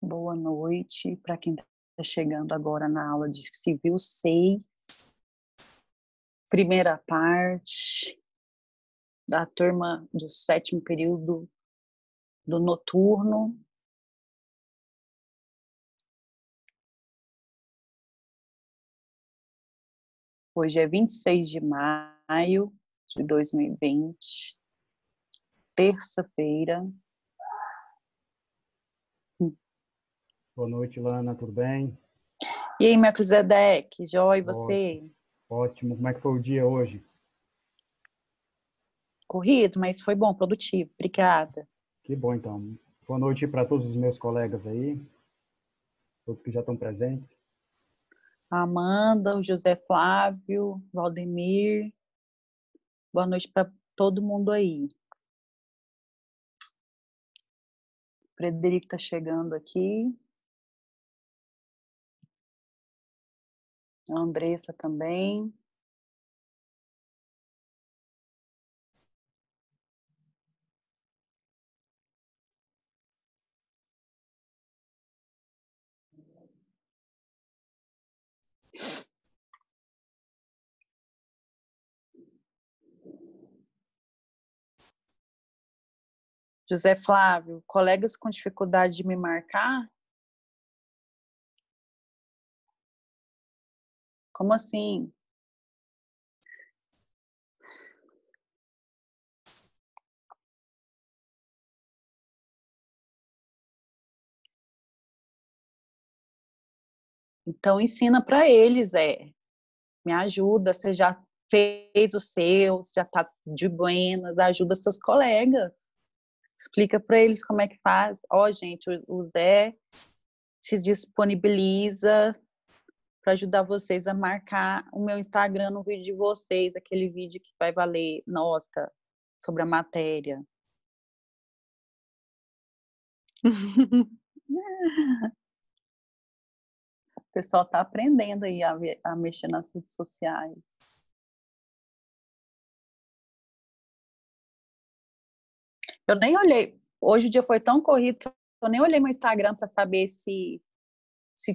Boa noite para quem está chegando agora na aula de Civil 6, primeira parte da turma do 7º período do noturno. Hoje é 26 de maio de 2020, terça-feira. Boa noite, Lana, tudo bem? E aí, Melquisedeque, joia, e você? Ótimo. Como é que foi o dia hoje? Corrido, mas foi bom, produtivo. Obrigada. Que bom, então. Boa noite para todos os meus colegas aí, todos que já estão presentes. Amanda, o José Flávio, Valdemir. Boa noite para todo mundo aí. Frederico está chegando aqui. A Andressa também. José Flávio, colegas com dificuldade de me marcar? Como assim? Então ensina para eles, me ajuda, você já fez o seu, já está de buenas, ajuda seus colegas. Explica para eles como é que faz. Ó, gente, o Zé se disponibiliza para ajudar vocês a marcar o meu Instagram no vídeo de vocês, aquele vídeo que vai valer nota sobre a matéria. O pessoal está aprendendo aí a mexer nas redes sociais. Eu nem olhei. Hoje o dia foi tão corrido que eu nem olhei meu Instagram para saber se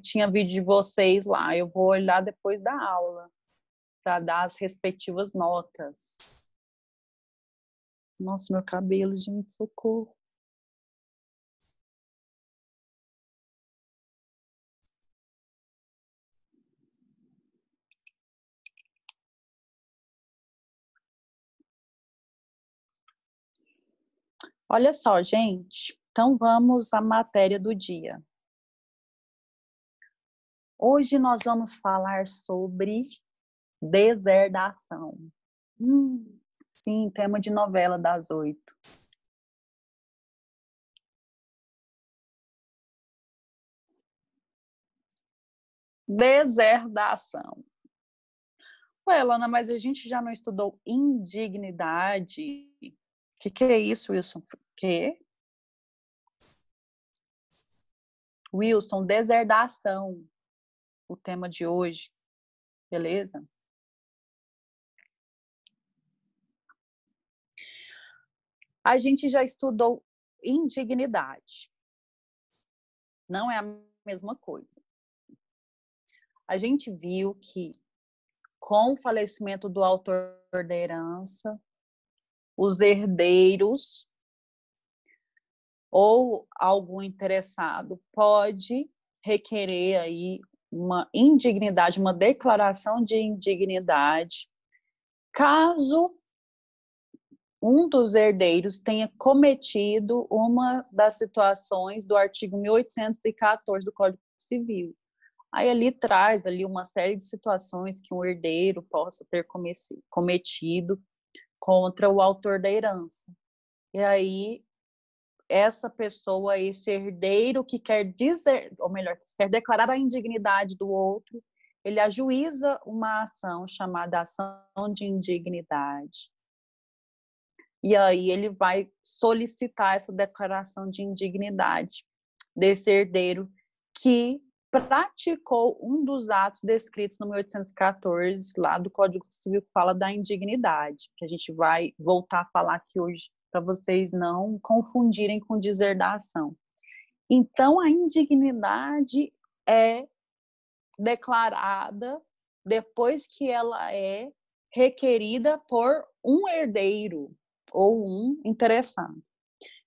tinha vídeo de vocês lá. Eu vou olhar depois da aula para dar as respectivas notas. Nossa, meu cabelo, gente, socorro. Olha só, gente. Então vamos à matéria do dia. Hoje nós vamos falar sobre deserdação. Sim, tema de novela das 8. Deserdação. Ué, Lana, mas a gente já não estudou indignidade? Que é isso, Wilson? Que? Wilson, deserdação. O tema de hoje. Beleza? A gente já estudou indignidade. Não é a mesma coisa. A gente viu que, com o falecimento do autor da herança, os herdeiros ou algum interessado pode requerer aí uma indignidade, uma declaração de indignidade, caso um dos herdeiros tenha cometido uma das situações do artigo 1814 do Código Civil. Aí ali traz ali uma série de situações que um herdeiro possa ter cometido contra o autor da herança. E aí essa pessoa, esse herdeiro que quer dizer, ou melhor, que quer declarar a indignidade do outro, ele ajuiza uma ação chamada ação de indignidade. E aí ele vai solicitar essa declaração de indignidade desse herdeiro que praticou um dos atos descritos no 1814, lá do Código Civil, que fala da indignidade, que a gente vai voltar a falar aqui hoje, para vocês não confundirem com deserdação. Então, a indignidade é declarada depois que ela é requerida por um herdeiro ou um interessado.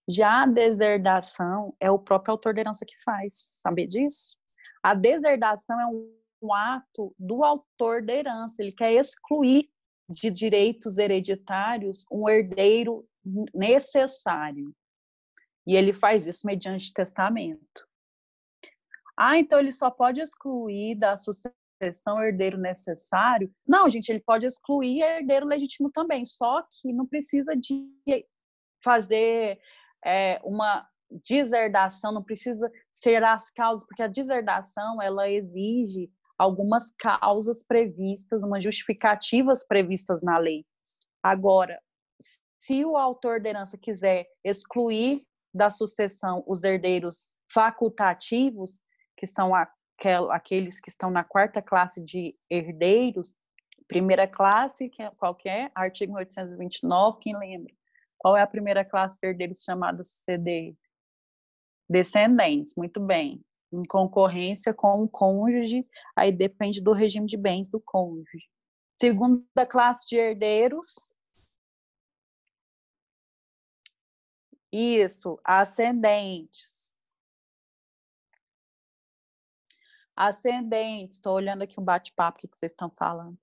Já a deserdação é o próprio autor da herança que faz, saber disso? A deserdação é um ato do autor da herança, ele quer excluir de direitos hereditários um herdeiro necessário. E ele faz isso mediante testamento. Então ele só pode excluir da sucessão herdeiro necessário? Não, gente, ele pode excluir herdeiro legítimo também, só que não precisa de fazer uma deserdação, não precisa ser as causas, porque a deserdação, ela exige algumas causas previstas, umas justificativas previstas na lei. Agora, se o autor da herança quiser excluir da sucessão os herdeiros facultativos, que são aqueles que estão na 4ª classe de herdeiros, primeira classe, qual que é? Artigo 829, quem lembra? Qual é a primeira classe de herdeiros chamada suceder? Descendentes, muito bem. Em concorrência com o cônjuge, aí depende do regime de bens do cônjuge. Segunda classe de herdeiros, isso, ascendentes. Ascendentes, estou olhando aqui um bate-papo, o que vocês estão falando.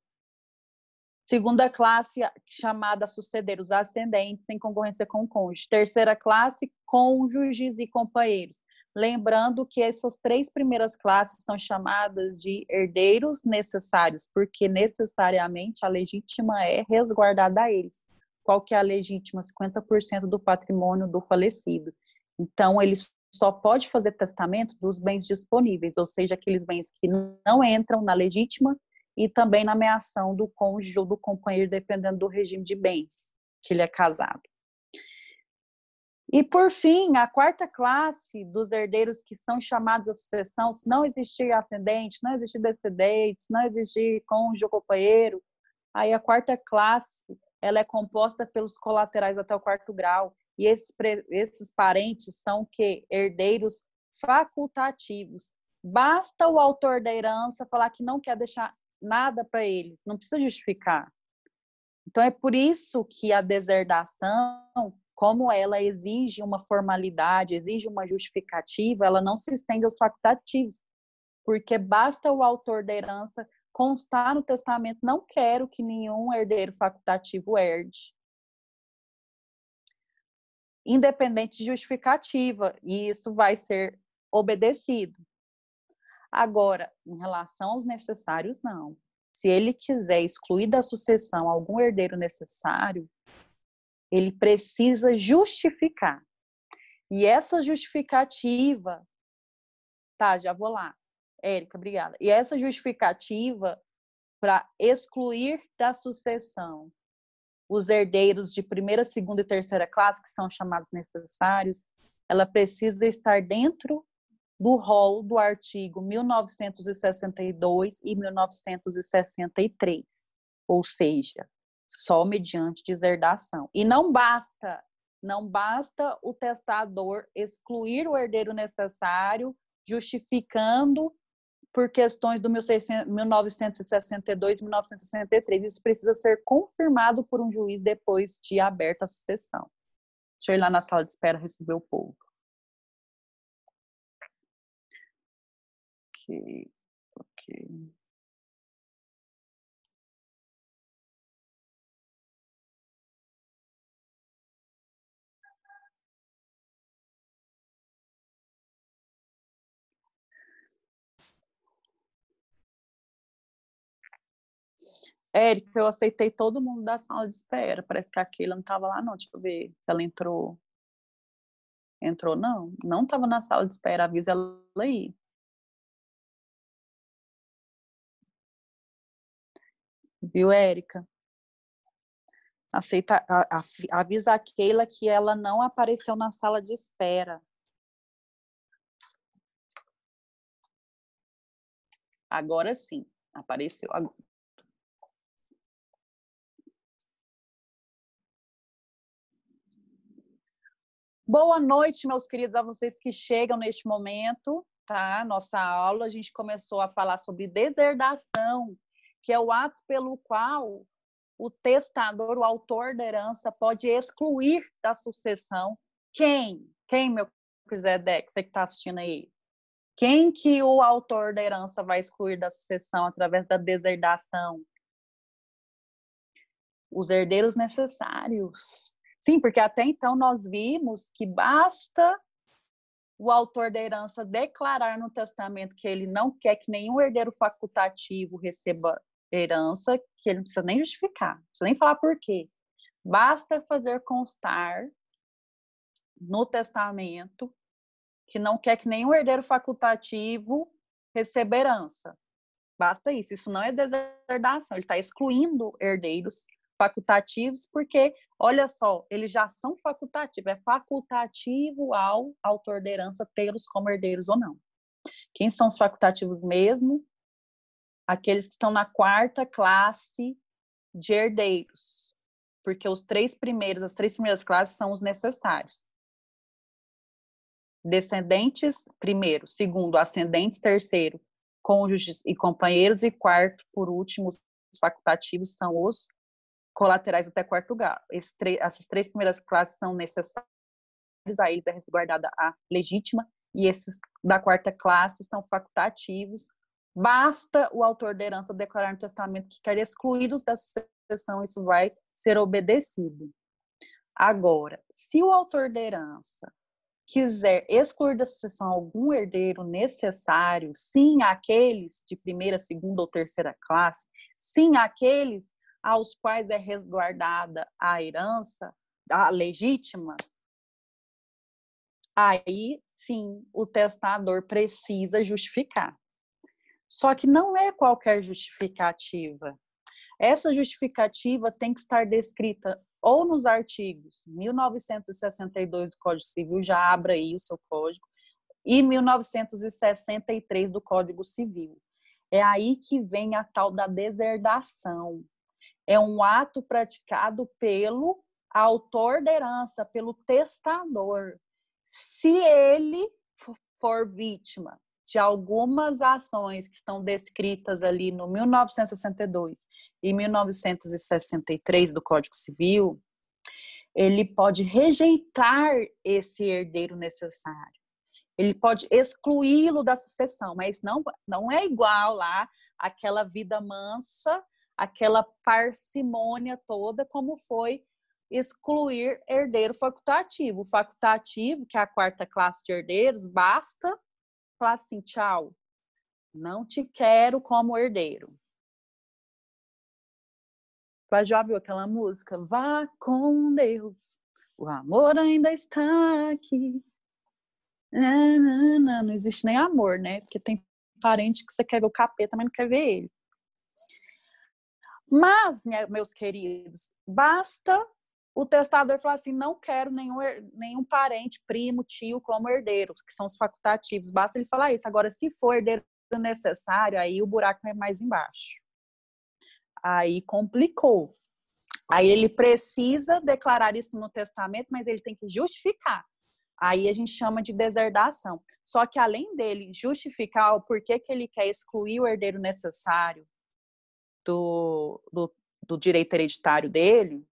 Segunda classe, chamada suceder, os ascendentes, em concorrência com o cônjuge. Terceira classe, cônjuges e companheiros. Lembrando que essas 3 primeiras classes são chamadas de herdeiros necessários, porque necessariamente a legítima é resguardada a eles. Qual que é a legítima? 50% do patrimônio do falecido. Então, ele só pode fazer testamento dos bens disponíveis, ou seja, aqueles bens que não entram na legítima e também na meação do cônjuge ou do companheiro, dependendo do regime de bens que ele é casado. E, por fim, a 4ª classe dos herdeiros que são chamados à sucessão, se não existir ascendente, não existir descendentes, não existir cônjuge ou companheiro, aí a 4ª classe ela é composta pelos colaterais até o 4º grau, e esses parentes são que herdeiros facultativos. Basta o autor da herança falar que não quer deixar nada para eles, não precisa justificar. Então, é por isso que a deserdação, como ela exige uma formalidade, exige uma justificativa, ela não se estende aos facultativos, porque basta o autor da herança constar no testamento, não quero que nenhum herdeiro facultativo herde. Independente de justificativa, e isso vai ser obedecido. Agora, em relação aos necessários, não. Se ele quiser excluir da sucessão algum herdeiro necessário, ele precisa justificar. E essa justificativa... Tá, já vou lá. Érica, obrigada. E essa justificativa para excluir da sucessão os herdeiros de 1ª, 2ª e 3ª classe, que são chamados necessários, ela precisa estar dentro do rol do artigo 1962 e 1963, ou seja, só mediante deserdação. E não basta o testador excluir o herdeiro necessário, justificando por questões do 1962 e 1963. Isso precisa ser confirmado por um juiz depois de aberta a sucessão. Deixa eu ir lá na sala de espera receber o povo. Ok. Érica, eu aceitei todo mundo da sala de espera. Parece que a Keila não estava lá, não. Deixa eu ver se ela entrou. Entrou, não? Não estava na sala de espera. Avisa ela aí. Viu, Érica? Aceita, avisa a Keila que ela não apareceu na sala de espera. Agora sim, apareceu. Boa noite, meus queridos, a vocês que chegam neste momento, tá? Nossa aula, a gente começou a falar sobre deserdação, que é o ato pelo qual o testador, o autor da herança, pode excluir da sucessão quem? Quem, meu Zedek, você que está assistindo aí? Quem que o autor da herança vai excluir da sucessão através da deserdação? Os herdeiros necessários. Sim, porque até então nós vimos que basta o autor da herança declarar no testamento que ele não quer que nenhum herdeiro facultativo receba herança, que ele não precisa nem justificar, não precisa nem falar por quê. Basta fazer constar no testamento que não quer que nenhum herdeiro facultativo receba herança. Basta isso. Isso não é deserdação. Ele está excluindo herdeiros facultativos porque, olha só, eles já são facultativos. É facultativo ao autor da herança tê-los como herdeiros ou não. Quem são os facultativos mesmo? Aqueles que estão na 4ª classe de herdeiros. Porque as 3 primeiras classes são os necessários. Descendentes, primeiro. Segundo, ascendentes, terceiro, cônjuges e companheiros. E 4º, por último, os facultativos são os colaterais até 4º grau. Essas 3 primeiras classes são necessários, a eles é resguardada a legítima, e esses da 4ª classe são facultativos. Basta o autor da herança declarar no testamento que quer excluí-los da sucessão, isso vai ser obedecido. Agora, se o autor da herança quiser excluir da sucessão algum herdeiro necessário, sim, aqueles de 1ª, 2ª ou 3ª classe, sim, aqueles aos quais é resguardada a herança, a legítima, aí sim o testador precisa justificar. Só que não é qualquer justificativa. Essa justificativa tem que estar descrita ou nos artigos 1962 do Código Civil, já abra aí o seu código, e 1963 do Código Civil. É aí que vem a tal da deserdação. É um ato praticado pelo autor da herança, pelo testador. Se ele for vítima de algumas ações que estão descritas ali no 1962 e 1963 do Código Civil, ele pode rejeitar esse herdeiro necessário. Ele pode excluí-lo da sucessão, mas não é igual lá aquela vida mansa, aquela parcimônia toda, como foi excluir herdeiro facultativo. O facultativo, que é a 4ª classe de herdeiros, basta falar assim, tchau, não te quero como herdeiro. Já viu aquela música? Vá com Deus, o amor ainda está aqui. Não existe nem amor, né? Porque tem parente que você quer ver o capeta, mas não quer ver ele. Mas, meus queridos, basta o testador falar assim, não quero nenhum parente, primo, tio como herdeiro, que são os facultativos. Basta ele falar isso. Agora, se for herdeiro necessário, aí o buraco é mais embaixo. Aí complicou. Aí ele precisa declarar isso no testamento, mas ele tem que justificar. Aí a gente chama de deserdação. Só que além dele justificar o porquê que ele quer excluir o herdeiro necessário do direito hereditário dele,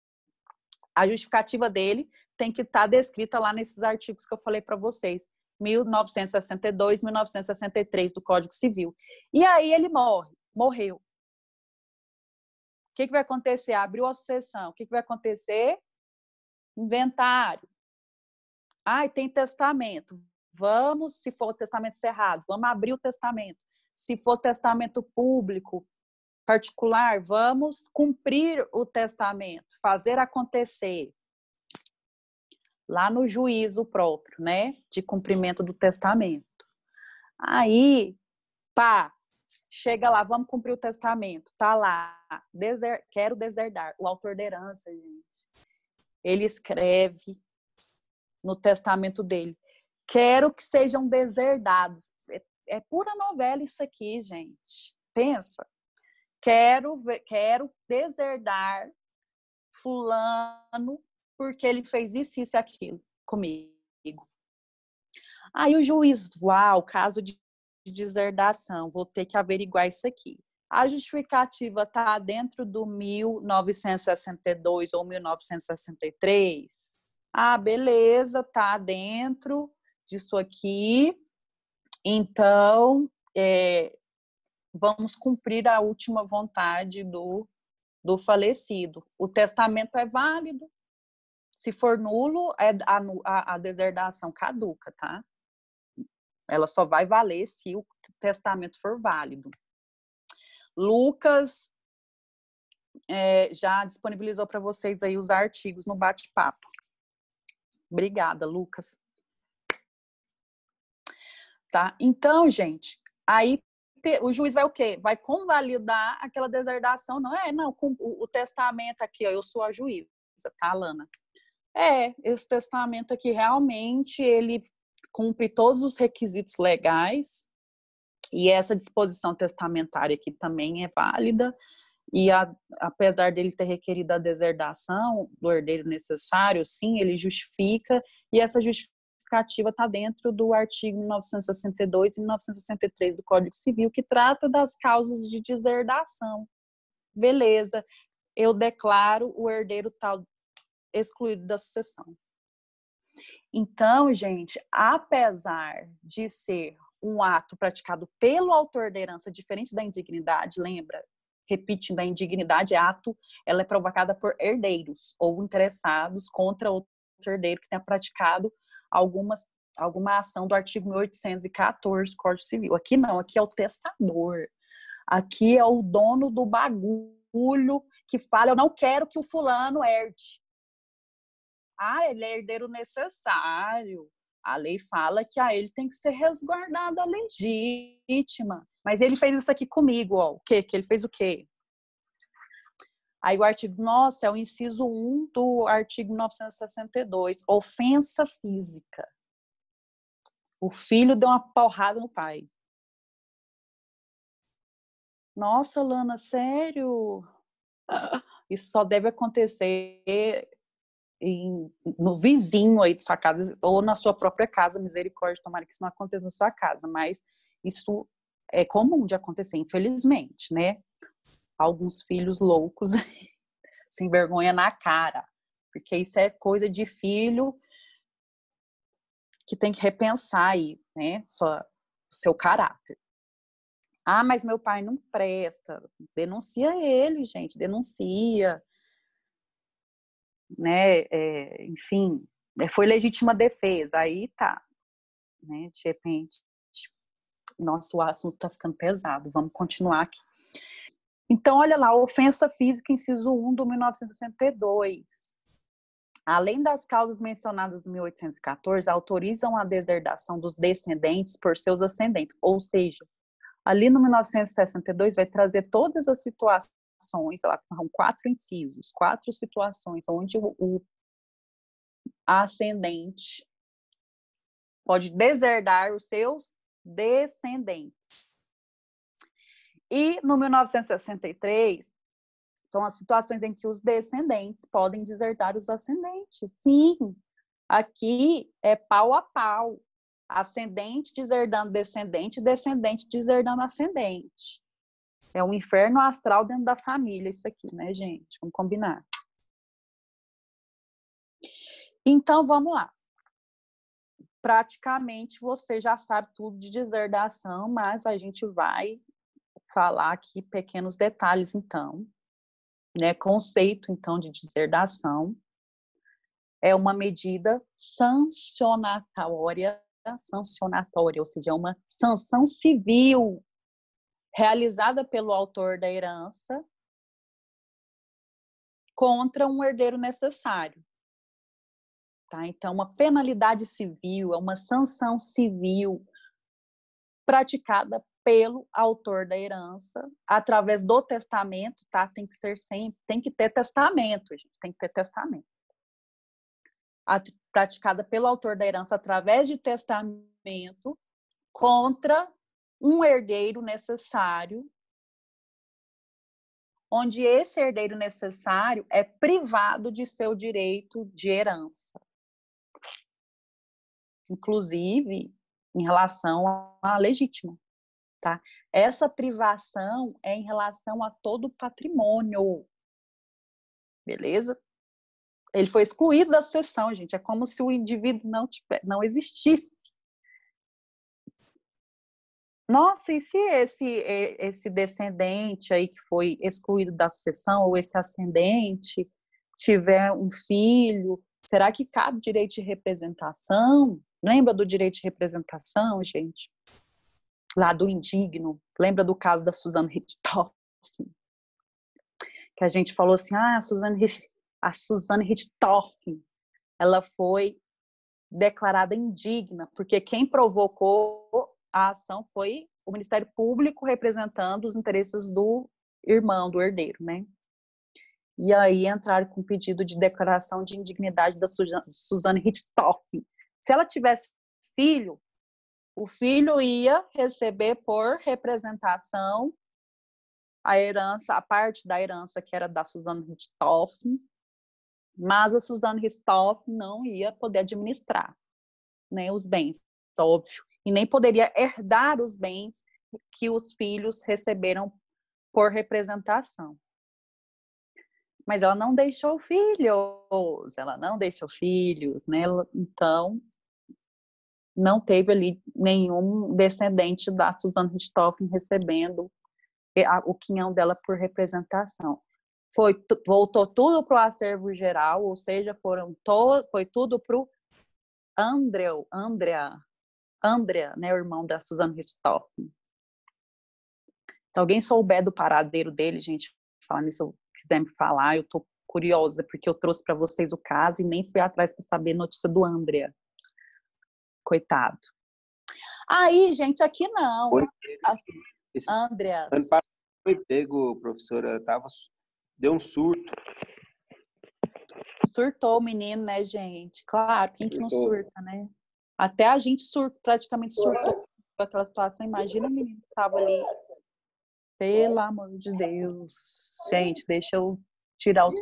a justificativa dele tem que estar descrita lá nesses artigos que eu falei para vocês, 1962, 1963 do Código Civil. E aí ele morreu. O que vai acontecer? Abriu a sucessão. O que vai acontecer? Inventário. E tem testamento. Vamos, se for o testamento cerrado, vamos abrir o testamento. Se for testamento público, particular, vamos cumprir o testamento, fazer acontecer. Lá no juízo próprio, né? De cumprimento do testamento. Aí, chega lá, vamos cumprir o testamento. Tá lá, quero deserdar. O autor da herança, gente, ele escreve no testamento dele, quero que sejam deserdados. É pura novela isso aqui, gente. Pensa. Quero deserdar fulano porque ele fez isso e aquilo comigo. Aí o juiz, uau, caso de deserdação, vou ter que averiguar isso aqui. A justificativa está dentro do 1962 ou 1963? Ah, beleza, está dentro disso aqui. Então, vamos cumprir a última vontade do falecido. O testamento é válido. Se for nulo, a deserdação caduca, tá? Ela só vai valer se o testamento for válido. Lucas já disponibilizou para vocês aí os artigos no bate-papo. Obrigada, Lucas. Tá? Então, gente, aí o juiz vai o quê? Vai convalidar aquela deserdação. Não, o testamento aqui, ó, eu sou a juíza, tá, Lana? Esse testamento aqui realmente ele cumpre todos os requisitos legais e essa disposição testamentária aqui também é válida e apesar dele ter requerido a deserdação do herdeiro necessário, sim, ele justifica e essa justificativa está dentro do artigo 1962 e 1963 do Código Civil, que trata das causas de deserdação. Beleza, eu declaro o herdeiro tal excluído da sucessão. Então, gente, apesar de ser um ato praticado pelo autor da herança diferente da indignidade, lembra? Repetindo, a indignidade é ato, ela é provocada por herdeiros ou interessados contra outro herdeiro que tenha praticado alguma ação do artigo 1814 do Código Civil. Aqui não, aqui é o testador. Aqui é o dono do bagulho que fala, eu não quero que o fulano herde. Ah, ele é herdeiro necessário. A lei fala que ele tem que ser resguardada a legítima. Mas ele fez isso aqui comigo, ó. O quê? Que ele fez o quê? Aí o artigo, nossa, é o inciso 1 do artigo 962, ofensa física. O filho deu uma porrada no pai. Nossa, Lana, sério? Isso só deve acontecer no vizinho aí de sua casa, ou na sua própria casa, misericórdia, tomara que isso não aconteça na sua casa, mas isso é comum de acontecer, infelizmente, né? Alguns filhos loucos, sem vergonha na cara, porque isso é coisa de filho que tem que repensar aí, né? O seu caráter. Ah, mas meu pai não presta. Denuncia ele, gente, denuncia. Né? Enfim, foi legítima defesa. Aí tá. Né? De repente, nossa, o assunto tá ficando pesado. Vamos continuar aqui. Então, olha lá, ofensa física, inciso 1 do 1962. Além das causas mencionadas no 1814, autorizam a deserdação dos descendentes por seus ascendentes. Ou seja, ali no 1962 vai trazer todas as situações, lá, são 4 incisos, 4 situações onde o ascendente pode deserdar os seus descendentes. E no 1963 são as situações em que os descendentes podem deserdar os ascendentes. Sim, aqui é pau a pau. Ascendente deserdando descendente, descendente deserdando ascendente. É um inferno astral dentro da família isso aqui, né, gente? Vamos combinar. Então, vamos lá. Praticamente você já sabe tudo de deserdação, mas a gente vai falar aqui pequenos detalhes, então. Né? Conceito, então, de deserdação é uma medida sancionatória, ou seja, é uma sanção civil realizada pelo autor da herança contra um herdeiro necessário. Tá? Então, uma penalidade civil é uma sanção civil praticada pelo autor da herança através do testamento, tá? Tem que ter testamento, gente, tem que ter testamento. Praticada pelo autor da herança através de testamento contra um herdeiro necessário, onde esse herdeiro necessário é privado de seu direito de herança. inclusive em relação à legítima, tá? Essa privação é em relação a todo o patrimônio, beleza? Ele foi excluído da sucessão, gente. É como se o indivíduo não existisse. Nossa, e se esse descendente aí que foi excluído da sucessão, ou esse ascendente, tiver um filho, será que cabe direito de representação? Lembra do direito de representação, gente? Lá do indigno. Lembra do caso da Suzane Richthofen? Que a gente falou assim, a Suzane Richthofen, ela foi declarada indigna, porque quem provocou a ação foi o Ministério Público representando os interesses do irmão, do herdeiro, né? E aí entraram com pedido de declaração de indignidade da Suzane Richthofen. Se ela tivesse filho, o filho ia receber por representação a herança, a parte da herança que era da Suzane Richthofen, mas a Suzane Richthofen não ia poder administrar, né, os bens, óbvio, e nem poderia herdar os bens que os filhos receberam por representação. Mas ela não deixou filhos, né? Então, não teve ali nenhum descendente da Suzane Richthofen recebendo o quinhão dela por representação. Voltou tudo para o acervo geral, ou seja, foi tudo para o Andrea, né, o irmão da Suzane Richthofen. Se alguém souber do paradeiro dele, gente, falando isso, quiser me falar, eu estou curiosa, porque eu trouxe para vocês o caso e nem fui atrás para saber a notícia do Andrea. Coitado. Aí, gente, aqui não. Andrea. Ano passado foi pego, professora, deu um surto. Surtou o menino, né, gente? Claro, quem que não surta, né? Até a gente praticamente surtou com aquela situação. Imagina o menino que estava ali. Pelo amor de Deus. Gente, deixa eu tirar os...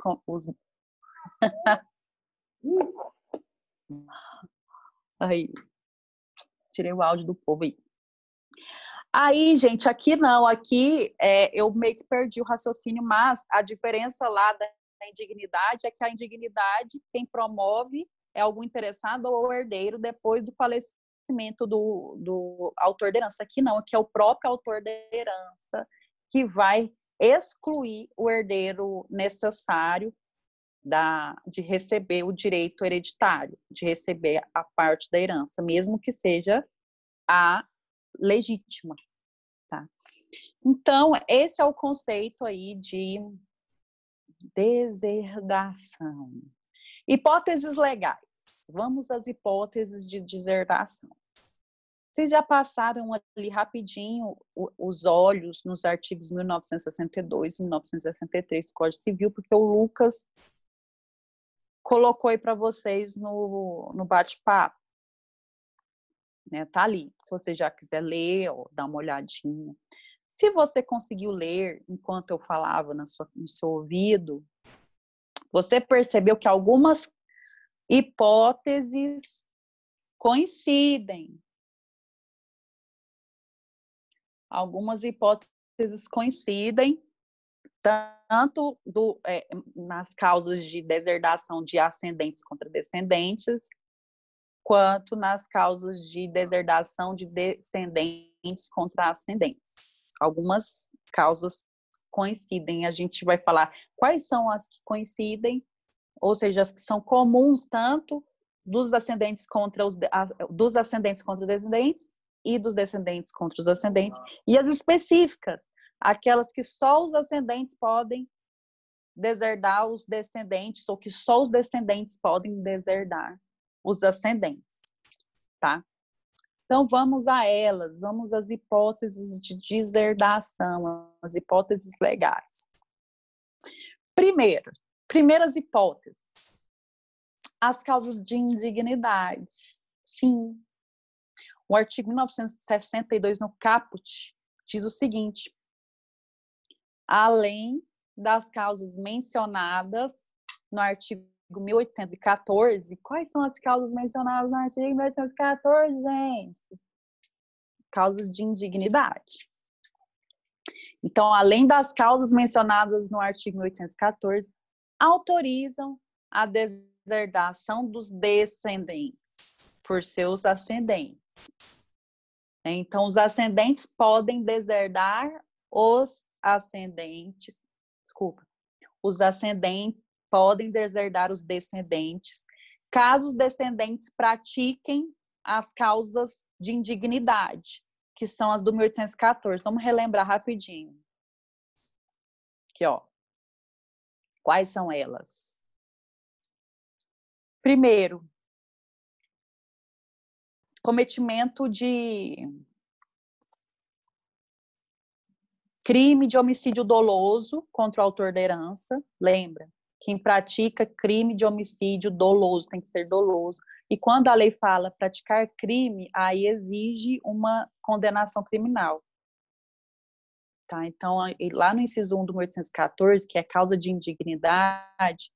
Aí. Tirei o áudio do povo aí. Aí, gente, aqui não. Aqui eu meio que perdi o raciocínio, mas a diferença lá da indignidade é que a indignidade, quem promove é algum interessado ou herdeiro depois do falecimento do autor da herança. Aqui não, aqui é o próprio autor da herança que vai excluir o herdeiro necessário de receber o direito hereditário, de receber a parte da herança, mesmo que seja a legítima, tá? Então, esse é o conceito aí de deserdação. Hipóteses legais. Vamos às hipóteses de deserdação. Vocês já passaram ali rapidinho os olhos nos artigos 1962 e 1963 do Código Civil, porque o Lucas colocou aí para vocês no bate-papo. Né? Tá ali. Se você já quiser ler ou dar uma olhadinha. Se você conseguiu ler enquanto eu falava no seu ouvido, você percebeu que algumas hipóteses coincidem. Algumas hipóteses coincidem, tanto nas causas de deserdação de ascendentes contra descendentes, quanto nas causas de deserdação de descendentes contra ascendentes. Algumas causas coincidem, a gente vai falar quais são as que coincidem, ou seja, as que são comuns tanto dos ascendentes contra dos ascendentes contra descendentes e dos descendentes contra os ascendentes, e as específicas, aquelas que só os ascendentes podem deserdar os descendentes, ou que só os descendentes podem deserdar os ascendentes, tá? Então, vamos a elas, vamos às hipóteses de deserdação, as hipóteses legais. Primeiras hipóteses. As causas de indignidade. Sim. O artigo 1962, no caput, diz o seguinte: além das causas mencionadas no artigo 1814, quais são as causas mencionadas no artigo 1814, gente? Causas de indignidade. Então, além das causas mencionadas no artigo 1814, autorizam a deserdação dos descendentes por seus ascendentes. Então, os ascendentes podem deserdar os ascendentes, os ascendentes podem deserdar os descendentes, caso os descendentes pratiquem as causas de indignidade, que são as do 1814. Vamos relembrar rapidinho. Aqui, ó. Quais são elas? Primeiro, cometimento de crime de homicídio doloso contra o autor da herança. Lembra? Quem pratica crime de homicídio doloso tem que ser doloso. E quando a lei fala praticar crime, aí exige uma condenação criminal. Tá? Então, lá no inciso 1 do 1814, que é causa de indignidade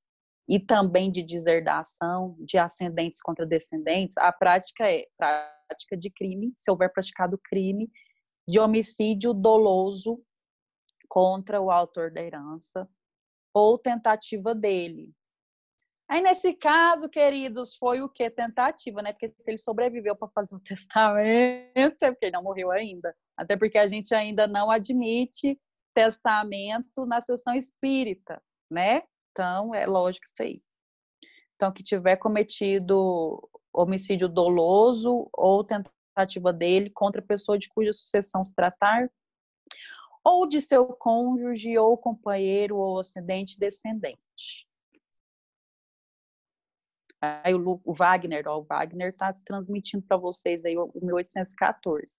e também de deserdação de ascendentes contra descendentes, a prática é prática de crime, se houver praticado crime de homicídio doloso contra o autor da herança ou tentativa dele. Aí, nesse caso, queridos, foi o quê? Tentativa, né? Porque se ele sobreviveu para fazer o testamento, é porque ele não morreu ainda. Até porque a gente ainda não admite testamento na sessão espírita, né? Então, é lógico isso aí. Então, que tiver cometido homicídio doloso ou tentativa dele contra pessoa de cuja sucessão se tratar, ou de seu cônjuge, ou companheiro, ou ascendente, descendente. Aí o Wagner está transmitindo para vocês aí o 1814.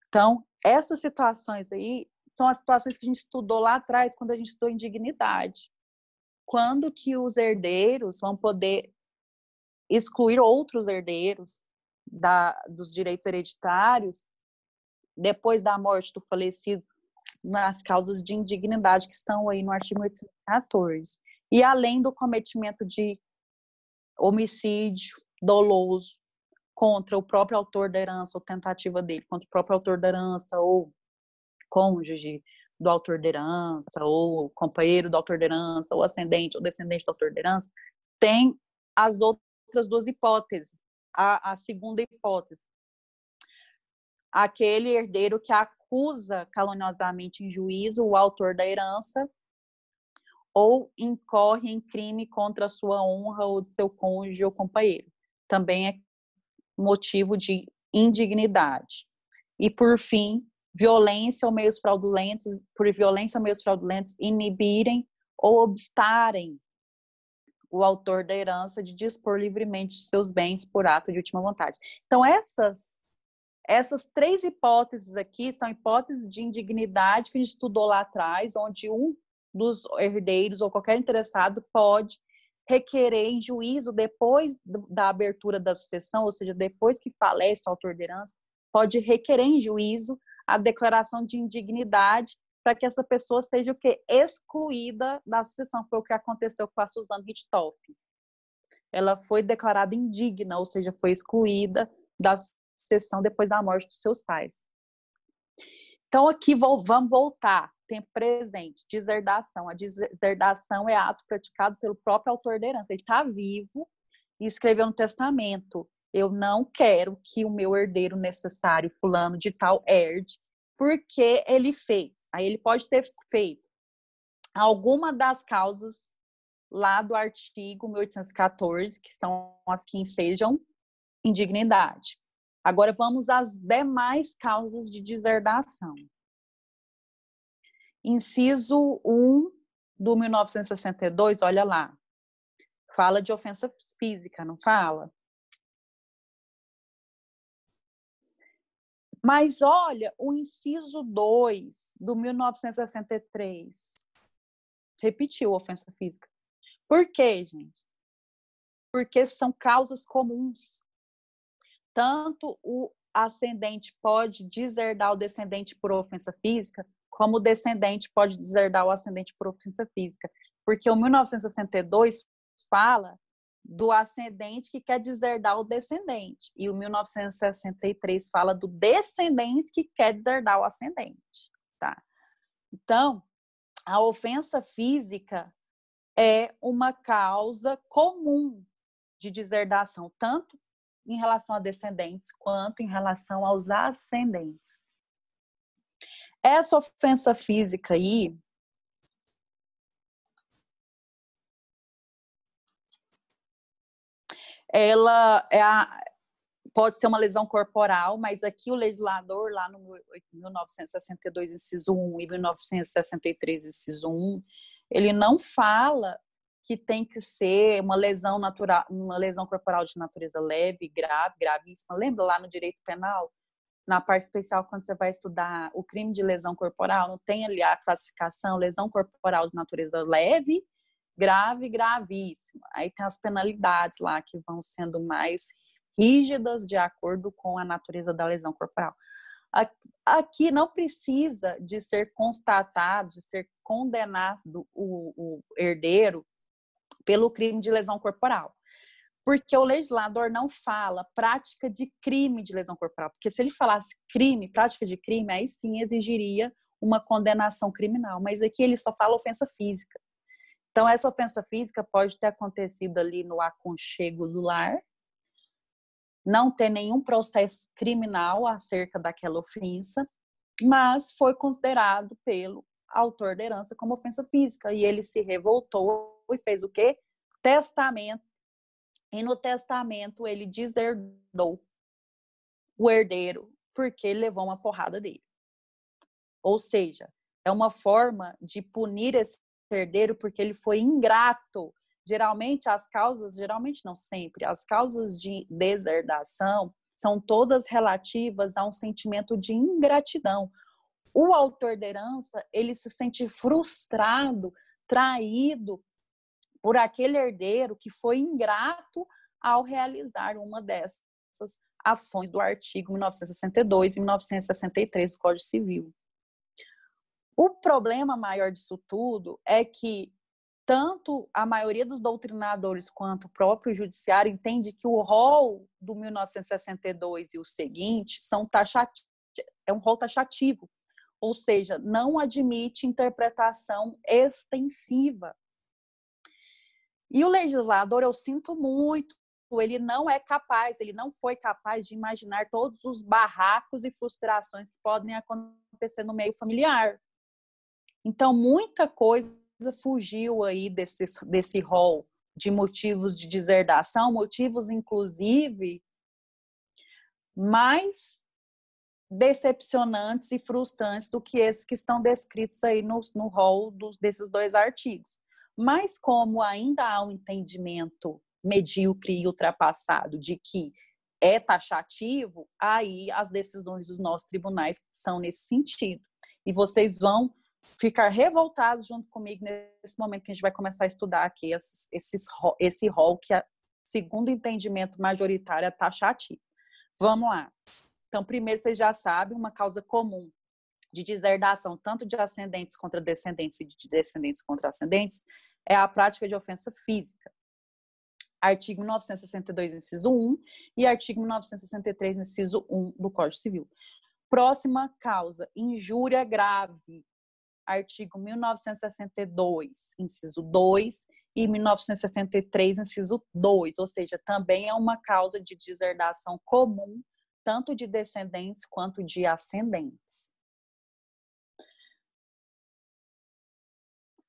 Então, essas situações aí são as situações que a gente estudou lá atrás, quando a gente estudou indignidade. Quando que os herdeiros vão poder excluir outros herdeiros dos direitos hereditários depois da morte do falecido, nas causas de indignidade que estão aí no artigo 1814. E além do cometimento de homicídio doloso contra o próprio autor da herança ou tentativa dele, contra o próprio autor da herança ou cônjuge do autor da herança ou companheiro do autor da herança ou ascendente ou descendente do autor da herança, tem as outras duas hipóteses. A segunda hipótese, aquele herdeiro que acusa caluniosamente em juízo o autor da herança ou incorre em crime contra a sua honra ou de seu cônjuge ou companheiro. Também é motivo de indignidade. E, por fim, violência ou meios fraudulentos, por violência ou meios fraudulentos, inibirem ou obstarem o autor da herança de dispor livremente de seus bens por ato de última vontade. Então, essas três hipóteses aqui são hipóteses de indignidade que a gente estudou lá atrás, onde um dos herdeiros ou qualquer interessado pode requerer em juízo depois da abertura da sucessão, ou seja, depois que falece o autor da herança, pode requerer em juízo a declaração de indignidade para que essa pessoa seja o quê? Excluída da sucessão. Foi o que aconteceu com a Suzanne Richthofen. Ela foi declarada indigna, ou seja, foi excluída da sucessão depois da morte dos seus pais. Então, aqui vamos voltar. Tempo presente, deserdação. A deserdação é ato praticado pelo próprio autor da herança. Ele está vivo e escreveu no testamento: eu não quero que o meu herdeiro necessário, fulano de tal, herde, porque ele fez. Aí ele pode ter feito alguma das causas lá do artigo 1814, que são as que ensejam indignidade. Agora vamos às demais causas de deserdação. Inciso 1 do 1962, olha lá. Fala de ofensa física, não fala? Mas olha, o inciso 2 do 1963 repetiu ofensa física. Por quê, gente? Porque são causas comuns. Tanto o ascendente pode deserdar o descendente por ofensa física, como o descendente pode deserdar o ascendente por ofensa física. Porque o 1962 fala do ascendente que quer deserdar o descendente. E o 1963 fala do descendente que quer deserdar o ascendente. Tá? Então, a ofensa física é uma causa comum de deserdação, tanto em relação a descendentes quanto em relação aos ascendentes. Essa ofensa física aí, ela pode ser uma lesão corporal, mas aqui o legislador, lá no 1962, inciso 1 e 1963, inciso 1, ele não fala que tem que ser uma lesão natural, uma lesão corporal de natureza leve, grave, gravíssima. Lembra lá no direito penal, na parte especial, quando você vai estudar o crime de lesão corporal, não tem ali a classificação, lesão corporal de natureza leve, grave, gravíssima. Aí tem as penalidades lá que vão sendo mais rígidas de acordo com a natureza da lesão corporal. Aqui não precisa de ser constatado, de ser condenado o herdeiro pelo crime de lesão corporal. Porque o legislador não fala prática de crime de lesão corporal. Porque se ele falasse crime, prática de crime, aí sim exigiria uma condenação criminal. Mas aqui ele só fala ofensa física. Então, essa ofensa física pode ter acontecido ali no aconchego do lar, não ter nenhum processo criminal acerca daquela ofensa, mas foi considerado pelo autor da herança como ofensa física. E ele se revoltou e fez o quê? Testamento. E no testamento ele deserdou o herdeiro porque ele levou uma porrada dele. Ou seja, é uma forma de punir esse herdeiro porque ele foi ingrato. Geralmente não sempre, as causas de deserdação são todas relativas a um sentimento de ingratidão. O autor da herança, ele se sente frustrado, traído por aquele herdeiro que foi ingrato ao realizar uma dessas ações do artigo 1962 e 1963 do Código Civil. O problema maior disso tudo é que tanto a maioria dos doutrinadores quanto o próprio judiciário entende que o rol do 1962 e o seguinte é um rol taxativo, ou seja, não admite interpretação extensiva. E o legislador, eu sinto muito, ele não foi capaz de imaginar todos os barracos e frustrações que podem acontecer no meio familiar. Então, muita coisa fugiu aí desse rol de motivos de deserdação, motivos, inclusive, mais decepcionantes e frustrantes do que esses que estão descritos aí no rol desses dois artigos. Mas como ainda há um entendimento medíocre e ultrapassado de que é taxativo, aí as decisões dos nossos tribunais são nesse sentido. E vocês vão ficar revoltados junto comigo nesse momento que a gente vai começar a estudar aqui esse rol que, segundo o entendimento majoritário, é taxativo. Vamos lá. Então, primeiro, vocês já sabem, uma causa comum de deserdação, tanto de ascendentes contra descendentes e de descendentes contra ascendentes, é a prática de ofensa física. Artigo 1962, inciso 1 e artigo 1963, inciso 1 do Código Civil. Próxima causa, injúria grave. Artigo 1962, inciso 2 e 1963, inciso 2, ou seja, também é uma causa de deserdação comum, tanto de descendentes quanto de ascendentes.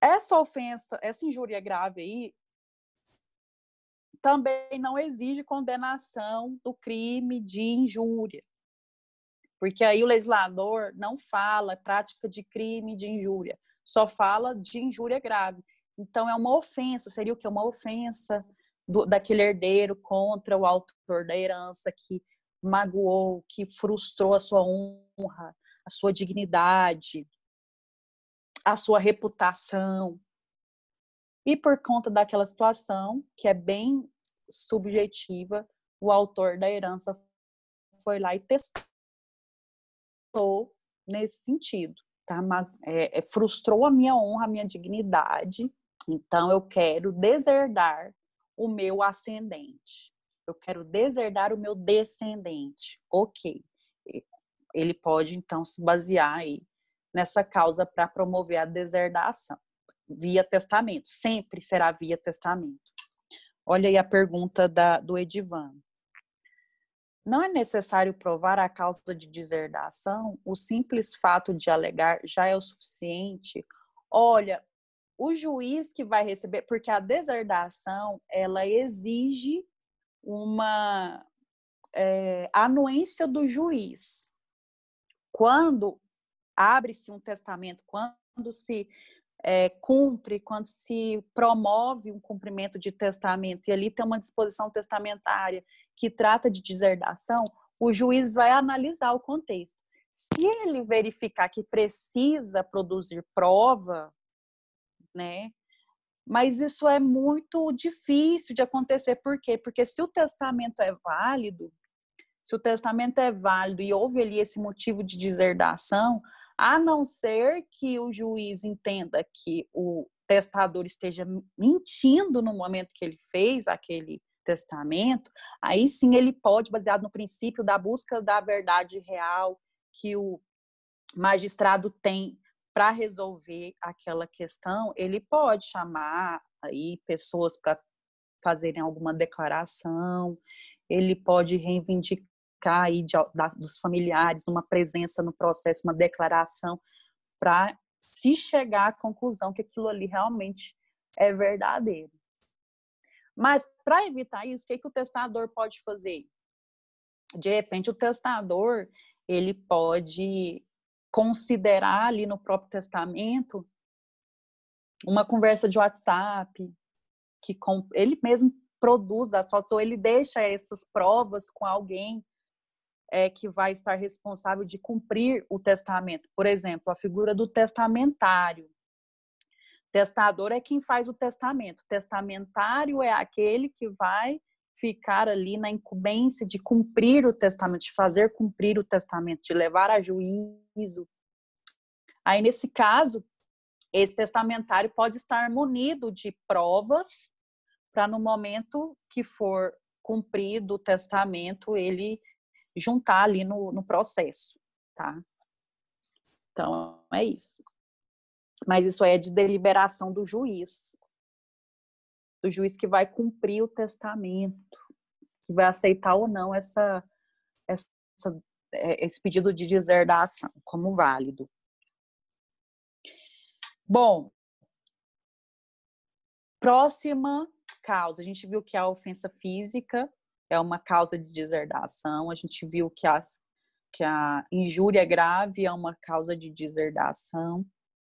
Essa ofensa, essa injúria grave aí, também não exige condenação do crime de injúria. Porque aí o legislador não fala prática de crime de injúria, só fala de injúria grave. Então, é uma ofensa, seria o quê? Uma ofensa daquele herdeiro contra o autor da herança que magoou, que frustrou a sua honra, a sua dignidade, a sua reputação. E por conta daquela situação, que é bem subjetiva, o autor da herança foi lá e testou nesse sentido, tá? Frustrou a minha honra, a minha dignidade, então eu quero deserdar o meu ascendente. Eu quero deserdar o meu descendente. Ok. Ele pode, então, se basear aí nessa causa para promover a deserdação. Via testamento. Sempre será via testamento. Olha aí a pergunta do Edivan. Não é necessário provar a causa de deserdação? O simples fato de alegar já é o suficiente? Olha, o juiz que vai receber, porque a deserdação, ela exige uma anuência do juiz. Quando abre-se um testamento, quando se cumpre, quando se promove um cumprimento de testamento, e ali tem uma disposição testamentária que trata de deserdação, o juiz vai analisar o contexto. Se ele verificar que precisa produzir prova, né? Mas isso é muito difícil de acontecer. Por quê? Porque se o testamento é válido, e houve ali esse motivo de deserdação, a não ser que o juiz entenda que o testador esteja mentindo no momento que ele fez aquele testamento, aí sim ele pode, baseado no princípio da busca da verdade real que o magistrado tem para resolver aquela questão, ele pode chamar aí pessoas para fazerem alguma declaração, ele pode reivindicar aí dos familiares uma presença no processo, uma declaração, para se chegar à conclusão que aquilo ali realmente é verdadeiro. Mas, para evitar isso, o que o testador pode fazer? De repente, o testador ele pode considerar ali no próprio testamento uma conversa de WhatsApp, que ele mesmo produz as fotos, ou ele deixa essas provas com alguém que vai estar responsável de cumprir o testamento. Por exemplo, a figura do testamentário. Testador é quem faz o testamento. Testamentário é aquele que vai ficar ali na incumbência de cumprir o testamento, de fazer cumprir o testamento, de levar a juízo. Aí, nesse caso, esse testamentário pode estar munido de provas para, no momento que for cumprido o testamento, ele juntar ali no processo, tá? Então, é isso. Mas isso aí é de deliberação do juiz que vai cumprir o testamento, que vai aceitar ou não esse pedido de deserdação como válido. Bom, próxima causa. A gente viu que a ofensa física é uma causa de deserdação. A gente viu que a injúria grave é uma causa de deserdação.